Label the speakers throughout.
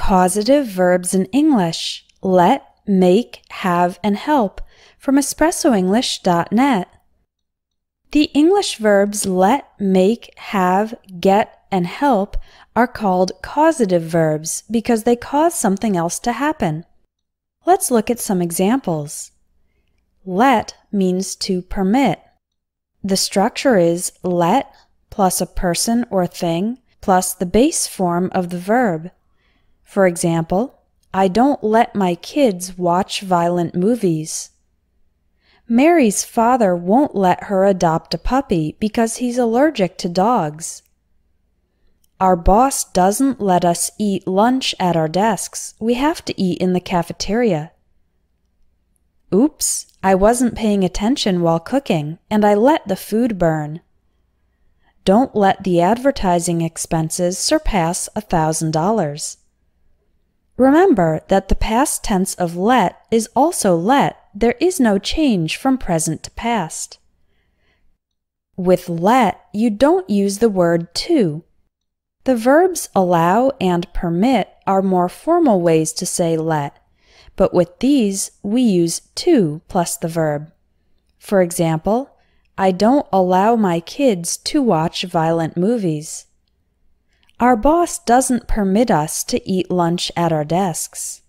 Speaker 1: Causative verbs in English: let, make, have, and help from EspressoEnglish.net. The English verbs let, make, have, get, and help are called causative verbs because they cause something else to happen. Let's look at some examples. Let means to permit. The structure is let plus a person or thing plus the base form of the verb. For example, I don't let my kids watch violent movies. Mary's father won't let her adopt a puppy because he's allergic to dogs. Our boss doesn't let us eat lunch at our desks. We have to eat in the cafeteria. Oops, I wasn't paying attention while cooking, and I let the food burn. Don't let the advertising expenses surpass $1,000. Remember that the past tense of let is also let. There is no change from present to past. With let, you don't use the word to. The verbs allow and permit are more formal ways to say let, but with these, we use to plus the verb. For example, I don't allow my kids to watch violent movies. Our boss doesn't permit us to eat lunch at our desks.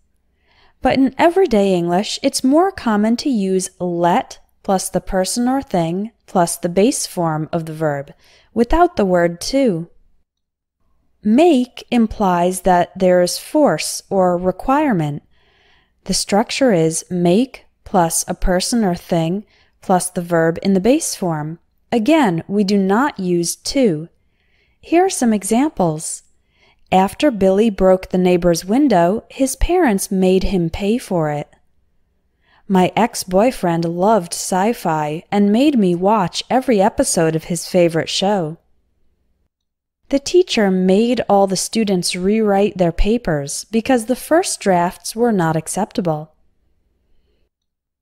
Speaker 1: But in everyday English, it's more common to use let plus the person or thing plus the base form of the verb, without the word to. Make implies that there is force or requirement. The structure is make plus a person or thing plus the verb in the base form. Again, we do not use to. Here are some examples. After Billy broke the neighbor's window, his parents made him pay for it. My ex-boyfriend loved sci-fi and made me watch every episode of his favorite show. The teacher made all the students rewrite their papers because the first drafts were not acceptable.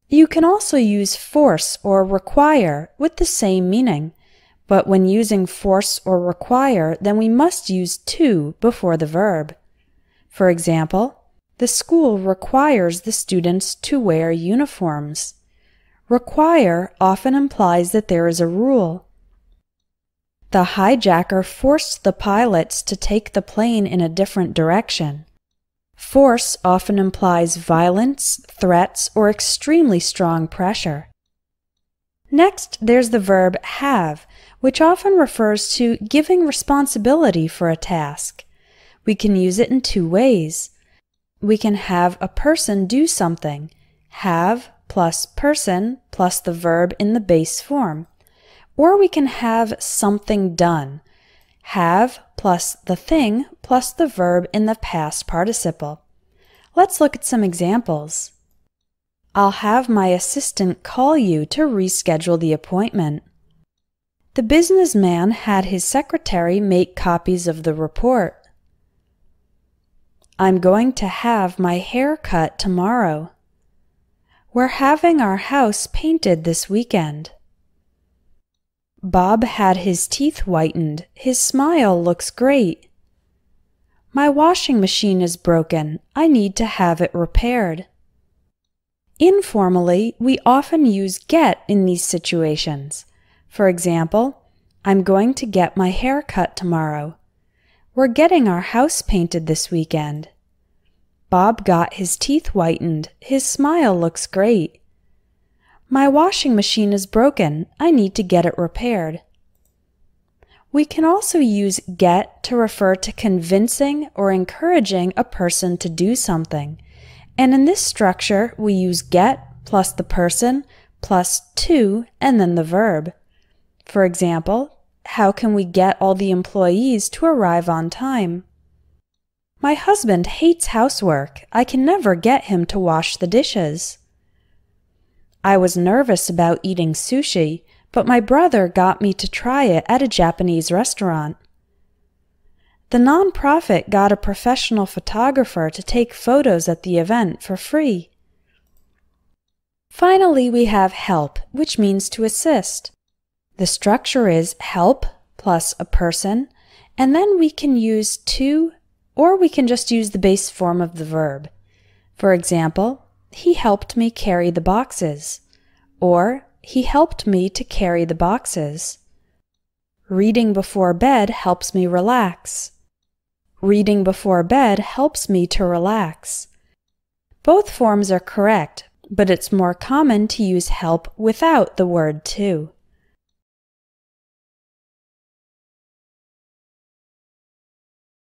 Speaker 1: You can also use force or require with the same meaning, but when using force or require, then we must use to before the verb. For example, the school requires the students to wear uniforms. Require often implies that there is a rule. The hijacker forced the pilots to take the plane in a different direction. Force often implies violence, threats, or extremely strong pressure. Next, there's the verb have, which often refers to giving responsibility for a task. We can use it in two ways. We can have a person do something, have plus person plus the verb in the base form. Or we can have something done, have plus the thing plus the verb in the past participle. Let's look at some examples. I'll have my assistant call you to reschedule the appointment. The businessman had his secretary make copies of the report. I'm going to have my hair cut tomorrow. We're having our house painted this weekend. Bob had his teeth whitened. His smile looks great. My washing machine is broken. I need to have it repaired. Informally, we often use get in these situations. For example, I'm going to get my hair cut tomorrow. We're getting our house painted this weekend. Bob got his teeth whitened. His smile looks great. My washing machine is broken. I need to get it repaired. We can also use get to refer to convincing or encouraging a person to do something. And in this structure, we use get plus the person plus to and then the verb. For example, how can we get all the employees to arrive on time? My husband hates housework. I can never get him to wash the dishes. I was nervous about eating sushi, but my brother got me to try it at a Japanese restaurant. The nonprofit got a professional photographer to take photos at the event for free. Finally, we have help, which means to assist. The structure is help plus a person, and then we can use to, or we can just use the base form of the verb. For example, he helped me carry the boxes, or he helped me to carry the boxes. Reading before bed helps me relax. Reading before bed helps me to relax. Both forms are correct, but it's more common to use help without the word to.